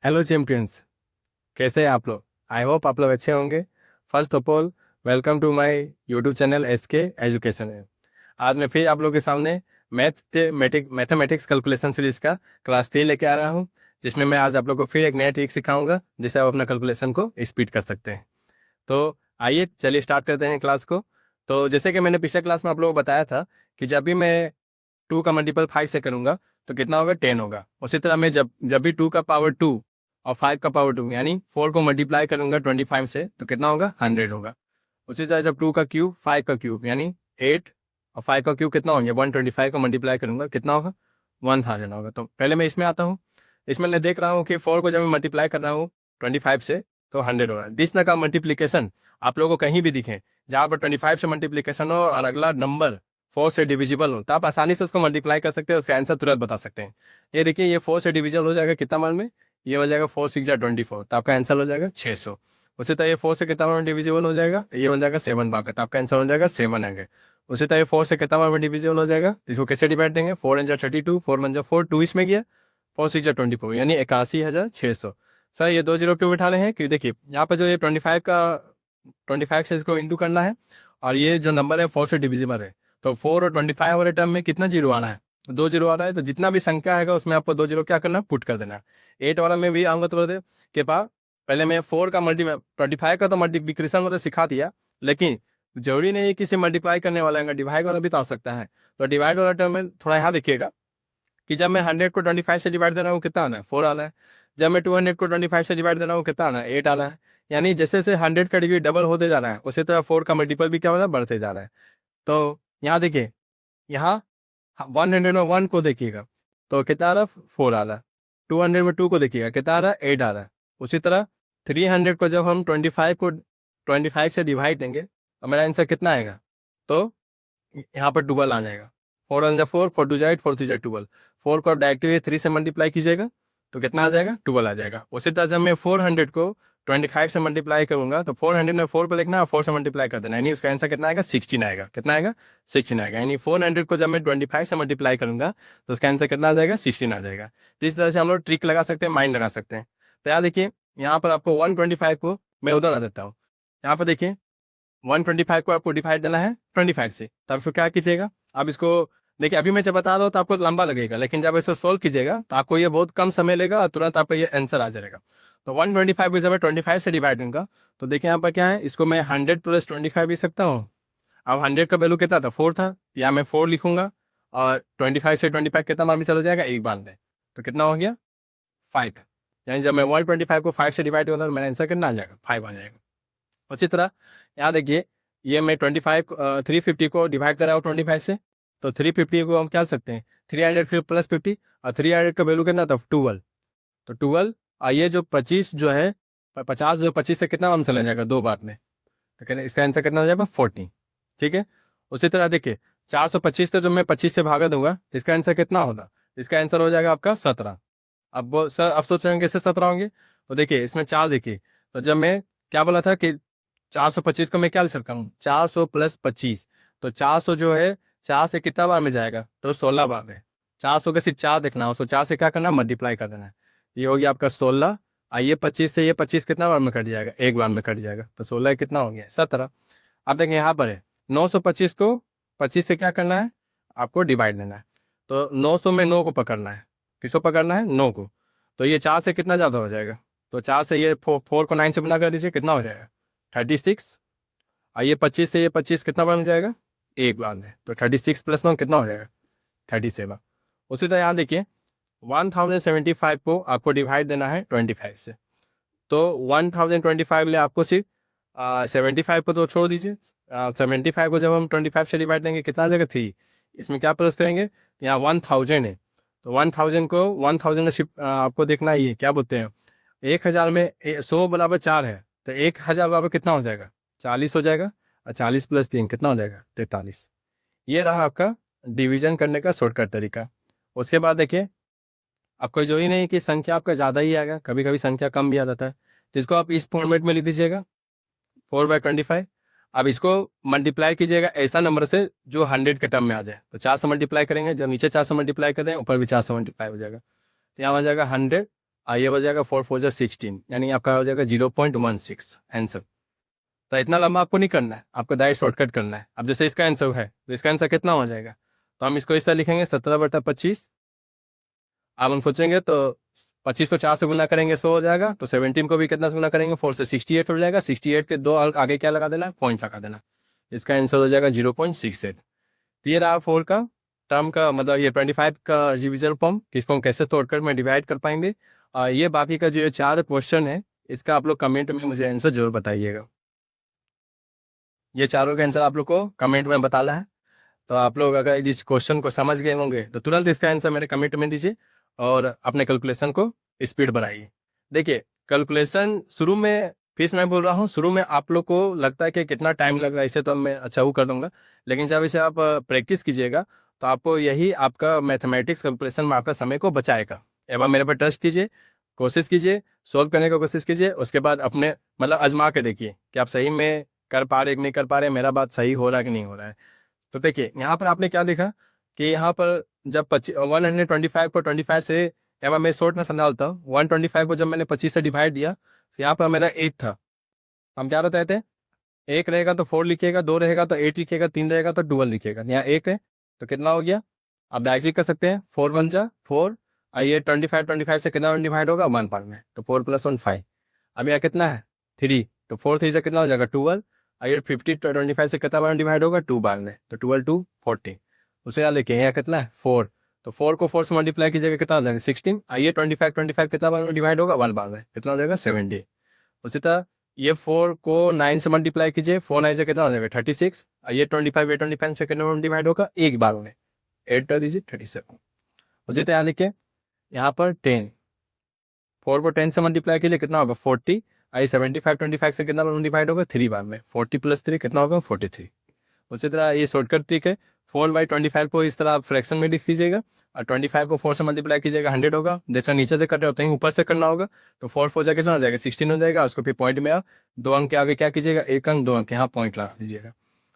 Hello champions, कैसे हैं आप लोग? आई होप आप लोग अच्छे होंगे। First of all, welcome to my YouTube channel SK education है। आज मैं फिर आप लोगों के सामने मैथमेटिक्स कैलकुलेशन सीरीज का क्लास 3 लेके आ रहा हूँ, जिसमें मैं आज आप लोग को फिर एक नया ट्रिक सिखाऊंगा जिससे आप अपना कैलकुलेशन को स्पीड कर सकते हैं। तो आइए चलिए स्टार्ट करते हैं क्लास को। तो जैसे कि मैंने पिछले क्लास में आप लोगों को बताया था कि जब भी मैं 2 का मल्टीपल 5 से करूंगा तो कितना होगा, 10 होगा। उसी तरह मैं जब जब भी 2 का पावर 2 और 5 का पावर 2 यानी 4 को मल्टीप्लाई करूंगा 25 से तो कितना होगा, 100 होगा। उसी तरह जब 2 का क्यूब 5 का क्यूब यानी 8 और 5 का क्यूब कितना होंगे, 125 को मल्टीप्लाई करूंगा कितना होगा, 1000 होगा। तो पहले मैं इसमें आता हूँ। इसमें मैं देख रहा हूँ कि 4 को जब मैं मल्टीप्लाई कर रहा हूँ 25 से तो 100 हो रहा है। दिस न का मल्टीप्लीकेशन आप लोगों को कहीं भी दिखे जहाँ पर 25 से मल्टीप्लीकेशन हो और अगला नंबर 4 से डिविजिबल हो तो आप आसानी से उसको मल्टीप्लाई कर सकते हैं, उसका आंसर तुरंत बता सकते हैं। ये देखिए, ये 4 से डिविजिबल हो जाएगा कितना मान में, ये हो जाएगा 4 6 24, तो आपका आंसर हो जाएगा 600। उसी तरह ये 4 से कितना बार डिविजिबल हो जाएगा, ये बन जाएगा 7 बार का, तो आपका आंसर हो जाएगा 700। उसी तरह 4 से कितना बार डिविजिबल हो जाएगा, तो इसको कैसे डिवाइड देंगे, 4 इन जा 32, 4 वन जा 4, 2 इसमें गया, 4 6 जा 24 यानी 81,600। सर ये 2 जीरो क्यों बिठा रहे हैं कि देखिए यहाँ पर जो ये 25 से इसको इंटू करना है और ये जो नंबर है 4 से डिविजिबल है, तो 4 और 25 वाले टर्म में कितना जीरो आना है, 2 जीरो आ रहा है। तो जितना भी संख्या आएगा उसमें आपको 2 जीरो क्या करना है, पुट कर देना है। 8 वाला में भी आऊंगा तो बोलते के पास पहले मैं 4 का 25 का तो मल्टीप्लिकेशन मतलब सिखा दिया, लेकिन जरूरी नहीं है कि इसे मल्टीप्लाई करने वाला है, डिवाइड वाला भी तो आ सकता है। तो डिवाइड वाला टर्म में थोड़ा यहाँ देखिएगा कि जब मैं 100 को 25 से डिवाइड दे रहा हूँ कितना आना है, 4 आना है। जब मैं 200 को 25 से डिवाइड दे रहा हूँ कितना आना है, 8 आना है। यानी जैसे जैसे 100 का डिग्री डबल होते जा रहा है उसी तरह 4 का मल्टीपल भी क्या हो रहा है, बढ़ते जा रहा है। तो यहाँ देखिए, यहाँ 100 में 1 को देखिएगा तो कितना आ रहा है, 4 आ रहा है। 200 में 2 को देखिएगा कितना आ रहा है, 8 आ रहा है। उसी तरह 300 को जब हम 25 से डिवाइड देंगे तो मेरा आंसर कितना आएगा, तो यहाँ पर 12 आ जाएगा। 4 वन जा 4, 4 टू जा 8, 4 थ्री जा 12। 4 को डायरेक्टली 3 से मल्टीप्लाई कीजिएगा तो कितना आ जाएगा, 12 आ जाएगा। उसी तरह जब मैं 400 को 25 से मल्टीप्लाई करूंगा तो 400 में 4 पे लिखना है, 4 से मल्टीप्लाई कर देना, यानी उसका आंसर कितना आएगा, 16 आएगा। कितना आएगा, 16 आएगा। यानी 400 को जब मैं 25 से मल्टीप्लाई करूंगा तो उसका आंसर कितना आ जाएगा, 16 आ जाएगा। तो इस तरह से हम लोग ट्रिक लगा सकते हैं, माइंड लगा सकते हैं। तो यार देखिए, यहाँ पर आपको 125 को मैं उधर आ देता हूँ। यहाँ पर देखिए 125 को आपको डिवाइड देना है 25 से, तब फिर क्या कीजिएगा, आप इसको देखिए, अभी मैं जब बता रहा हूँ तो आपको लंबा लगेगा, लेकिन जब इसको सोल्व कीजिएगा तो आपको ये बहुत कम समय लेगा और तुरंत आपका ये आंसर आ जाएगा। तो 125 को जब मैं 25 से डिवाइड दूंगा तो देखिए यहाँ पर क्या है, इसको मैं 100 प्लस 25 लिख सकता हूँ। अब 100 का वैल्यू कितना था, 4 था, या मैं 4 लिखूंगा और 25 से 25 कितना बार में चला जाएगा, एक बार में, तो कितना हो गया, 5। यानी जब मैं 125 को 5 से डिवाइड करूँगा तो मेरा आंसर कितना आ जाएगा, 5 आ जाएगा। उसी तरह यहाँ देखिए, ये मैं 350 को डिवाइड कर रहा हूँ 25 से, तो 350 को हम क्या कर सकते हैं, 300 फिर प्लस 50, और 300 का वैल्यू कितना था, 12। तो 12 और ये जो 25 जो है, 50 जो 25 से कितना हम चला जाएगा, दो बार में, तो कहते इसका आंसर कितना हो जाएगा, 40। ठीक है। उसी तरह देखिए 425 को जब मैं 25 से भागा दूंगा इसका आंसर कितना होगा, इसका आंसर हो जाएगा आपका 17। अब वो सर अब सोच रहे हैं कैसे 17 होंगे, तो देखिए इसमें 4 देखिए, तो जब मैं क्या बोला था कि 425 को मैं क्या लिख सकता हूँ, 400 प्लस 25, तो 400 जो है 4 से कितना बार में जाएगा, तो 16 बार में। 400 का सिर्फ 4 देखना हो, उसको 4 से क्या करना, मल्टीप्लाई कर देना है। ये हो गया आपका 16, और ये 25 से ये 25 कितना बार में कट जाएगा, एक बार में कट जाएगा, तो 16 कितना हो गया, 17। अब देखिए यहाँ पर है 925 को 25 से क्या करना है, आपको डिवाइड देना है। तो 900 में 9 को पकड़ना है, किसको पकड़ना है, 9 को। तो ये 4 से कितना ज़्यादा हो जाएगा, तो 4 से ये 4 को 9 से गुना कर दीजिए, कितना हो जाएगा, 36। और ये 25 से ये 25 कितना बन जाएगा, एक बार में, तो 36 प्लस 9 कितना हो जाएगा, 37। उसी तरह यहाँ देखिए 1075 को आपको डिवाइड देना है 25 से, तो 1025 ले आपको सिर्फ 75 को तो छोड़ दीजिए, 75 को जब हम 25 से डिवाइड देंगे कितना आ जाएगा, 3। इसमें क्या प्लस करेंगे, यहाँ 1000 है, तो 1000 को 1000 का शिफ्ट आपको देखना ही है, क्या बोलते हैं, 1000 में 100 बराबर 4 है, तो 1000 बराबर कितना हो जाएगा, 40 हो जाएगा, और 40 प्लस 3 कितना हो जाएगा, 43। ये रहा आपका डिवीजन करने का शॉर्टकट तरीका। उसके बाद देखिए, आपको जो ही नहीं कि संख्या आपका ज़्यादा ही आएगा, कभी कभी संख्या कम भी आ जाता है, तो इसको आप इस फॉर्मेट में लिख दीजिएगा, 4/25। अब इसको मल्टीप्लाई कीजिएगा ऐसा नंबर से जो 100 के टर्म में आ जाए, तो 4 से मल्टीप्लाई करेंगे, जब नीचे 4 से मल्टीप्लाई कर दें ऊपर भी 4 से मल्टीप्लाई हो जाएगा, तो यहाँ आ जाएगा 100, ये हो जाएगा 4 4 16, यानी आपका हो जाएगा 0.16 आंसर। तो इतना लंबा आपको नहीं करना है, आपको डायरेक्ट शॉर्टकट करना है। अब जैसे इसका आंसर है तो इसका आंसर कितना हो जाएगा, तो हम इसको इस तरह लिखेंगे 17/25। अब हम सोचेंगे तो 25 को 4 से गुना करेंगे 100 हो जाएगा, तो 17 को भी कितना से गुना करेंगे 4 से 68 हो जाएगा। 68 के 2 आगे क्या लगा देना, पॉइंट लगा देना। इसका आंसर हो जाएगा 0.68। तो ये रहा 4 का टर्म का मतलब ये 25 का डिविजन फॉर्म, किसको हम कैसे तोड़कर में डिवाइड कर पाएंगे। ये बाकी का जो 4 क्वेश्चन है इसका आप लोग कमेंट में मुझे आंसर जरूर बताइएगा। ये चारों का आंसर आप लोग को कमेंट में बताना है। तो आप लोग अगर इस क्वेश्चन को समझ गए होंगे तो तुरंत इसका आंसर मेरे कमेंट में दीजिए और अपने कैलकुलेशन को स्पीड बढ़ाइए। देखिए कैलकुलेशन शुरू में फीस मैं बोल रहा हूँ, शुरू में आप लोग को लगता है कि कितना टाइम लग रहा है, इसे तो मैं अच्छा वो कर दूंगा, लेकिन जब इसे आप प्रैक्टिस कीजिएगा तो आपको यही आपका मैथमेटिक्स कैलकुलेशन में आपका समय को बचाएगा। एक बार मेरे पर ट्रस्ट कीजिए, कोशिश कीजिए, सोल्व करने की कोशिश कीजिए, उसके बाद अपने मतलब आजमा के देखिए कि आप सही में कर पा रहे कि नहीं कर पा रहे, मेरा बात सही हो रहा है कि नहीं हो रहा है। तो देखिए यहाँ पर आपने क्या देखा कि यहाँ पर जब 125 को 25 से, यहाँ मैं शॉर्ट में समझाता हूँ, 125 को जब मैंने 25 से डिवाइड दिया तो यहाँ पर मेरा 8 था। हम क्या बताए थे, 1 रहेगा तो 4 लिखिएगा, 2 रहेगा तो 8 लिखिएगा, 3 रहेगा तो 12 लिखिएगा। यहाँ 1 है तो कितना हो गया, आप डायरेक्टली कर सकते हैं 4 1 जा 4। आइए 25 से कितना डिवाइड होगा 1 पार में, तो 4 + 1 5। अब यहाँ कितना है 3, तो 4 3 से कितना हो जाएगा 12। आइए 50 25 से कितना बार डिवाइड होगा 2 बार में, तो 12 2 40। उसे यहाँ लेके यहाँ कितना है 4, तो 4 को 4 से मल्टीप्लाई कीजिएगा कितना हो जाएगा 16। आइए 25 कितना बार में डिवाइड होगा 1 बार में, कितना हो जाएगा 70। उसी तरह ये 4 को 9 से मल्टीप्लाई कीजिए, 4 9 से कितना हो जाएगा 36। ये 25 से कितना डिवाइड होगा एक बार में, 8 कर दीजिए 37। उसी तरह लिखिए यहाँ पर 10, 4 को 10 से मल्टीप्लाई कीजिए कितना होगा 40। आई 75 25 से कितना डिवाइड होगा 3 बार में, 40 + 3 कितना होगा 43। उसी तरह ये शॉर्टकट ट्रिक है, 4/25 को इस तरह आप फ्रैक्शन में लिख लीजिएगा और 25 को 4 से मल्टीप्लाई कीजिएगा 100 होगा। देखना नीचे से कट रहे होते हैं ऊपर से करना होगा, तो 4 4 जाके कितना हो जाएगा 16 हो जाएगा। उसको फिर पॉइंट में आप 2 अंक के आगे क्या कीजिएगा, 1 अंक 2 अंक यहाँ पॉइंट लगा दीजिएगा।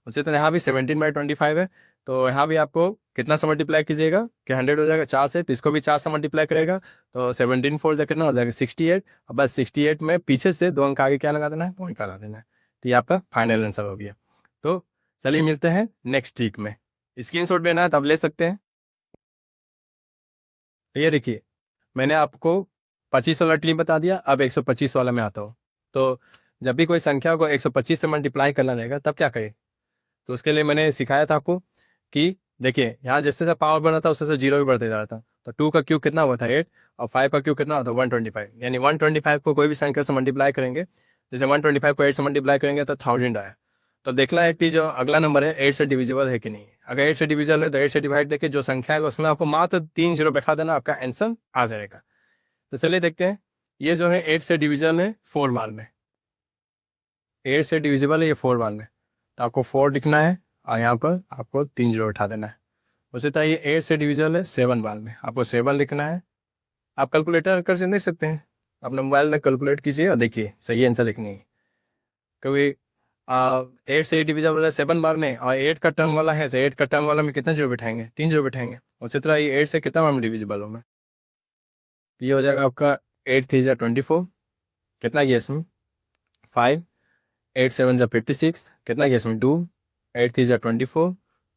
उसी तरह यहाँ भी 17/25 है, तो यहाँ भी आपको कितना से मल्टीप्लाई कीजिएगा कि 100 हो जाएगा 4 से, तो इसको भी 4 से मल्टीप्लाई करेगा तो 17 4 से कितना हो जाएगा 68। और बस 68 में पीछे से 2 अंक आगे क्या लगा देना है, पॉइंट लगा देना है। तो ये आपका फाइनल आंसर हो गया। तो चलिए मिलते हैं नेक्स्ट ट्रिक में। स्क्रीनशॉट लेना है तब ले सकते हैं। ये देखिए मैंने आपको 25 वाला ट्रिक बता दिया, अब 125 वाला में आता हूँ। तो जब भी कोई संख्या को 125 से मल्टीप्लाई करना रहेगा तब क्या करें, तो उसके लिए मैंने सिखाया था आपको कि देखिए यहाँ जैसे जैसे पावर बढ़ा था उससे जीरो भी बढ़ते जा रहा था। तो 2 का क्यूब कितना हुआ था 8 और 5 का क्यूब कितना हुआ था 125, यानी 125 को कोई भी संख्या से मल्टीप्लाई करेंगे, जैसे 125 को 8 से मल्टीप्लाई करेंगे तो 1000 आया। तो देखना है कि जो अगला नंबर है 8 से डिविजिबल है कि नहीं। अगर 8 से डिविजिबल है तो 8 से डिवाइड देके जो संख्या है उसमें आपको मात्र 3 जीरो बैठा देना, आपका आंसर आ जाएगा। तो चलिए देखते हैं, ये जो है 8 से डिविजन है 4 बार में, 8 से डिविजिबल है ये 4 बार में, तो आपको 4 लिखना है और यहाँ पर आपको 3 जीरो उठा देना है। उसी तरह ये 8 से डिविजन है 7 बार में, आपको 7 लिखना है। आप कैलकुलेटर कर देख सकते हैं, अपने मोबाइल में कैलकुलेट कीजिए और देखिए सही आंसर लिखनी है। कभी 8 से डिविजन है 7 बार में और 8 का टर्म वाला है, तो 8 का टर्म वाला में कितना जीरो बैठाएंगे 3 जीरो बैठाएंगे। उसी तरह ये 8 से कितना बार में डिविजिबल होगा, ये हो जाएगा आपका 8 3 जा 24, कितना गया इसमें 5, 8 7 जा 56, कितना गया इसमें 2, 8 3 जा 24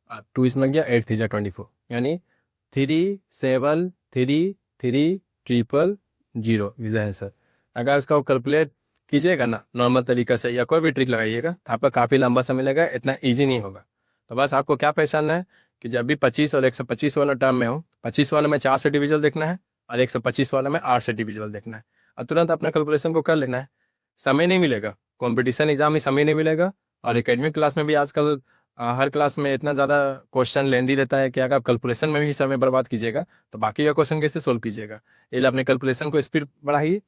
और 2 इसमें गया 8 3 जा 24, यानी 3 7 3 3 ट्रिपल 0 इज द आंसर। अगर उसका कैलकुलेट कीजिएगा ना नॉर्मल तरीका से या कोई भी ट्रिक लगाइएगा तो आपका काफ़ी लंबा समय लगेगा, इतना ईजी नहीं होगा। तो बस आपको क्या पहचानना है कि जब भी 25 और 125 वाला टर्म में हो, 25 वाले में 4 से डिविजल देखना है और 125 वाला में 8 से डिविजल देखना है और तुरंत अपना कैलकुलेशन को कर लेना है। समय नहीं मिलेगा, कंपटीशन एग्जाम में समय नहीं मिलेगा। और एकेडमिक क्लास में भी आजकल हर क्लास में इतना ज़्यादा क्वेश्चन लेंदी रहता है कि अगर आप कैलकुलेशन में भी समय बर्बाद कीजिएगा तो बाकी का क्वेश्चन कैसे सोल्व कीजिएगा। इसलिए अपने कैलकुलेशन को स्पीड बढ़ाइए,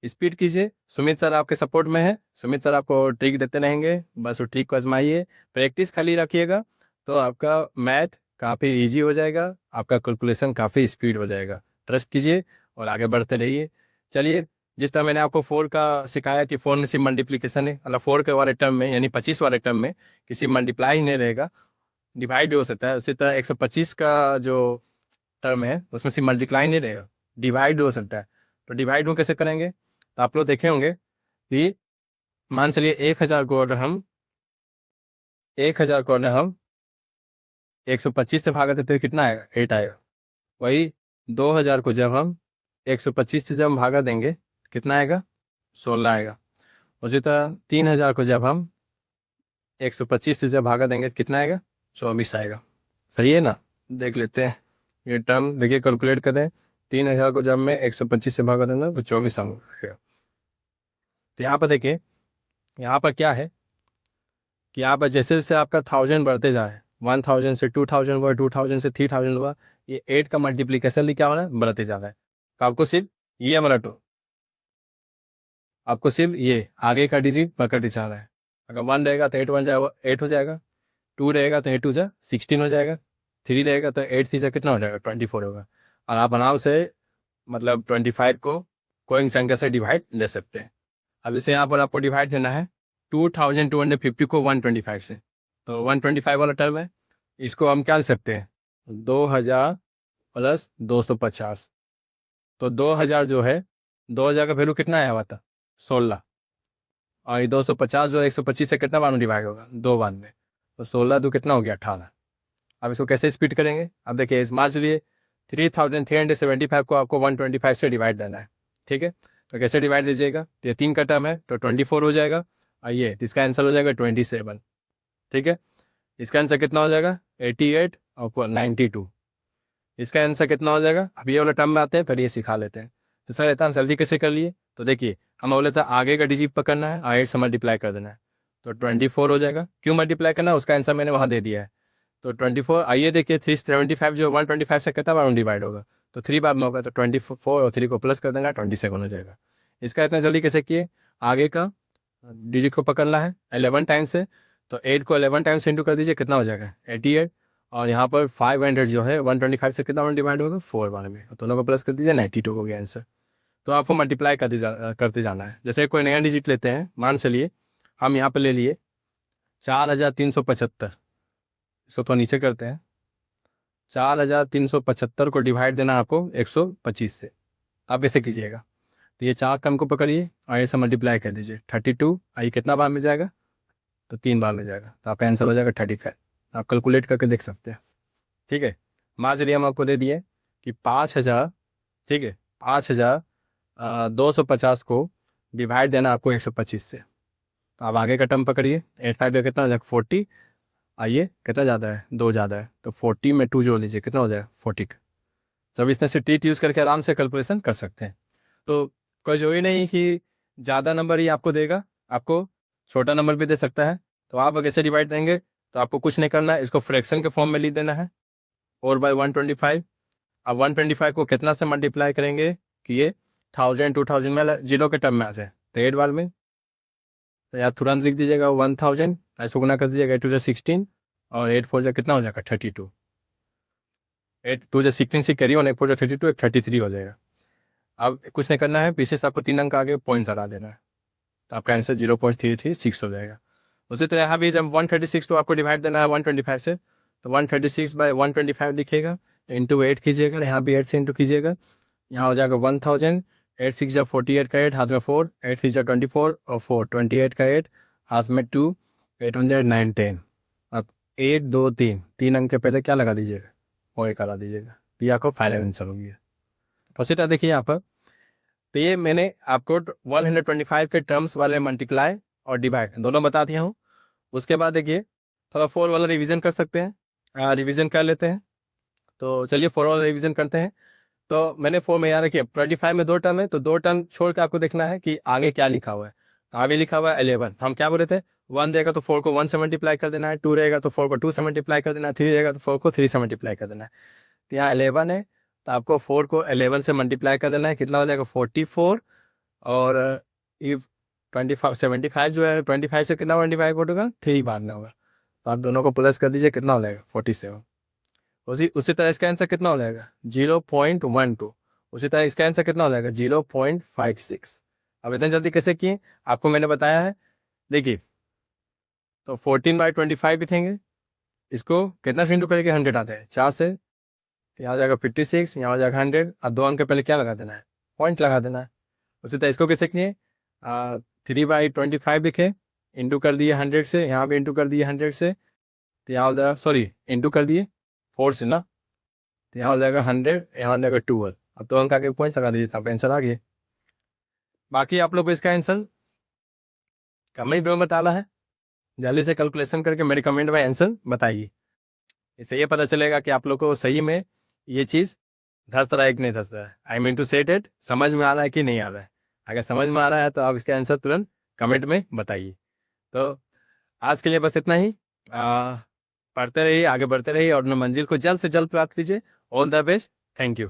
स्पीड कीजिए। सुमित सर आपके सपोर्ट में है, सुमित सर आपको ट्रिक देते रहेंगे, बस वो ट्रिक को आजमाइए, प्रैक्टिस खाली रखिएगा तो आपका मैथ काफ़ी ईजी हो जाएगा, आपका कैलकुलेशन काफ़ी स्पीड हो जाएगा। ट्रस्ट कीजिए और आगे बढ़ते रहिए। चलिए, जिस तरह मैंने आपको 4 का सिखाया कि 4 में सिर्फ मल्टीप्लीकेशन है, मतलब 4 के वाले टर्म में यानी 25 वाले टर्म में किसी मल्टीप्लाई ही नहीं रहेगा, डिवाइड हो सकता है। उसी तरह 125 का जो टर्म है उसमें सिर्फ मल्टीप्लाई नहीं रहेगा, डिवाइड हो सकता है। तो डिवाइड में कैसे करेंगे, तो आप लोग देखे होंगे कि मान चलिए 1000 को अगर हम 125 से भागा देते तो कितना आएगा, 8 आएगा। वही 2000 को जब हम 125 से जब हम भागा देंगे कितना आएगा, 16 आएगा। उसी तरह 3000 को जब हम 125 से जब भागा देंगे कितना आएगा, 24 आएगा। सही है ना, देख लेते हैं ये टर्म, देखिए कैलकुलेट करें। 3000 को जब मैं 125 से भागा देंगे तो 24 आएगा। तो यहाँ पर देखिए, यहाँ पर क्या है कि यहाँ पर जैसे जैसे आपका 1000 बढ़ते जाए, 1000 से 2000 हुआ, 2000 से 3000 हुआ, ये 8 का मल्टीप्लीकेशन क्या हो रहा है, बढ़ते जा रहा है। तो आपको सिर्फ ये मराठो, आपको सिर्फ ये आगे का डिजिट पकड़ते जा रहा है। अगर 1 रहेगा तो 8 1 जाएगा, 8 हो जाएगा। 2 रहेगा तो 8 2 जा 16 हो जाएगा। 3 रहेगा तो 8 3 जा कितना हो जाएगा, 24 होगा। और आप आराम से मतलब 25 को कोई संख्या से डिवाइड ले सकते हैं। अब इसे यहाँ पर आपको डिवाइड देना है 2250 को 125 से, तो 125 वाला टर्म है, इसको हम क्या ले सकते हैं, 2000 प्लस 250। तो 2000 जो है, 2000 का वैल्यू कितना आया हुआ था, 16, और ये 250 जो है 125 से कितना बार में डिवाइड होगा, 2 बार में, तो 16 तो कितना हो गया, 18। अब इसको कैसे स्प्लिट करेंगे, अब देखिए इस मान चलिए 3375 को आपको 125 से डिवाइड देना है, ठीक है। तो कैसे डिवाइड दीजिएगा, तो ये 3 का टर्म है तो 24 हो जाएगा, और ये इसका आंसर हो जाएगा 27, ठीक है। इसका आंसर कितना हो जाएगा, 88 और 92। इसका आंसर कितना हो जाएगा, अब ये वाला टर्म में आते हैं, फिर ये सिखा लेते हैं। तो सर इतना जल्दी कैसे कर लिए, तो देखिए हम बोले था आगे का डिजिट पकड़ना है और 8 से मल्टीप्लाई कर देना है, तो 24 हो जाएगा। क्यों मल्टीप्लाई करना है, उसका आंसर मैंने वहाँ दे दिया है। तो 24, आइए देखिए 375 जो 125 से कितना बार में डिवाइड होगा, तो 3 बार में होगा, तो 24 और 3 को प्लस कर देना, 27 हो जाएगा। इसका इतना जल्दी कैसे किए, आगे का डिजिट को पकड़ना है 11 टाइम्स से, तो 8 को 11 टाइम्स इंटू कर दीजिए, कितना हो जाएगा 88, और यहाँ पर 500 जो है 125 से कितना बार डिवाइड होगा, 4 बार में, दोनों को प्लस कर दीजिए, 92 हो गया आंसर। तो आपको मल्टीप्लाई करते जाना है। जैसे कोई नया डिजिट लेते हैं, मान चलिए हम यहाँ पर ले लिए 4375, इसको तो नीचे करते हैं, 4375 को डिवाइड देना आपको 125 से। आप ऐसे कीजिएगा, तो ये 4 कम को पकड़िए और ऐसे मल्टीप्लाई कर दीजिए, 32, आइए कितना बार में जाएगा, तो 3 बार में जाएगा, तो आपका आंसर हो जाएगा 35। आप कैलकुलेट करके देख सकते हैं, ठीक है। मान चलिए हम आपको दे दिए कि 5000, ठीक है, 5250 को डिवाइड देना आपको 125 से। तो आप आगे का टर्म पकड़िए, 85 कितना हो जाएगा, 40, आइए कितना ज़्यादा है, 2 ज़्यादा है, तो 40 में 2 जोड़ लीजिए, कितना हो जाएगा, 40। सब इस तरह से ट्रिक यूज़ करके आराम से कैलकुलेशन कर सकते हैं। तो कोई जरूरी नहीं कि ज़्यादा नंबर ही आपको देगा, आपको छोटा नंबर भी दे सकता है। तो आप कैसे डिवाइड देंगे, तो आपको कुछ नहीं करना है, इसको फ्रैक्शन के फॉर्म में लिख देना है, 4/125। अब 125 को कितना से मल्टीप्लाई करेंगे कि ये 1000 2000 में जीरो के टर्म में आ जाए, तो 8 बार में, तो यार तुरंत लिख दीजिएगा 1000, ऐसे गुना कर दीजिएगा, 8 2 16, और 8 4 कितना हो जाएगा, 32। 8 2 16 से करिए, 1 4 32, 33 हो जाएगा। अब कुछ नहीं करना है, पीछे से आपको 3 अंक आगे पॉइंट हटा देना है, तो आपका आंसर 0.336 हो जाएगा। उसी तरह यहाँ भी जब 136 को आपको डिवाइड देना है 125 से, तो 136/125 लिखिएगा, इंटू 8 कीजिएगा, यहाँ भी 8 से इंटू कीजिएगा, यहाँ हो जाएगा 1000, 8 6 जा 48 का 8, हाथ में 4, 8 3 जा 24 और 4 28 का 8, हाथ में 2, 8 1 9 10। अब 1 2 3 3 अंक के पहले क्या लगा दीजिएगा, वो एक करा दीजिएगा, तो ये आपको फाइनल आंसर हो गया। उसी तरह देखिए यहाँ पर, तो ये मैंने आपको 125 के टर्म्स वाले मल्टीप्लाई और डिवाइड दोनों बता दिया हूँ। उसके बाद देखिए थोड़ा 4 वाला रिवीजन कर सकते हैं, रिवीजन कर लेते हैं। तो चलिए 4 वाला रिवीजन करते हैं। तो मैंने 4 में यहाँ रखिए 25 में 2 टर्म है, तो 2 टर्म छोड़ के आपको देखना है कि आगे क्या लिखा हुआ है। आगे लिखा हुआ है 11, हम क्या बोले थे, 1 रहेगा तो 4 को 1 से मल्टीप्लाई कर देना है, 2 रहेगा तो 4 को 2 से मल्टीप्लाई कर देना है, 3 रहेगा तो 4 को 3 से मल्टीप्लाई कर देना है। तो यहाँ 11 है, तो आपको 4 को 11 से मल्टीप्लाई कर देना है, कितना हो जाएगा 44, और ये 75 जो है 25 से कितना 25 होगा, 3 बार में होगा, तो आप दोनों को प्लस कर दीजिए, कितना हो जाएगा 47। उसी तरह इसका आंसर कितना हो जाएगा 0.12। उसी तरह इसका आंसर कितना हो जाएगा 0.56। अब इतनी जल्दी कैसे किए, आपको मैंने बताया है। देखिए तो 14/25 लिखेंगे, इसको कितना से इंटू करेंगे, 100 आता है 4 से, यहाँ हो जाएगा 56, यहाँ हो जाएगा 100, और 2 अंक के पहले क्या लगा देना है पॉइंट लगा देना है। उसी तरह इसको कैसे किए, 3/25 लिखे, इंटू कर दिए 100 से, यहाँ पे इंटू कर दिए 100 से, तो यहाँ हो जाएगा, सॉरी इंटू कर दिए 4 से ना, तो यहाँ हो जाएगा 100, यहाँ हो जाएगा 12। अब तो अंक आके पॉइंट लगा दीजिए, आप आंसर आ गए। बाकी आप लोग को इसका आंसर कमेंट में बताना है, जल्दी से कैलकुलेशन करके मेरे कमेंट में आंसर बताइए। इससे ये पता चलेगा कि आप लोग को सही में ये चीज़ धस रहा है कि नहीं धस रहा है। I mean to set it, समझ में आ रहा है कि नहीं आ रहा है। अगर समझ में आ रहा है तो आप इसका आंसर तुरंत कमेंट में बताइए। तो आज के लिए बस इतना ही। पढ़ते रहिए, आगे बढ़ते रहिए और अपने मंजिल को जल्द से जल्द प्राप्त कीजिए। All the best, thank you.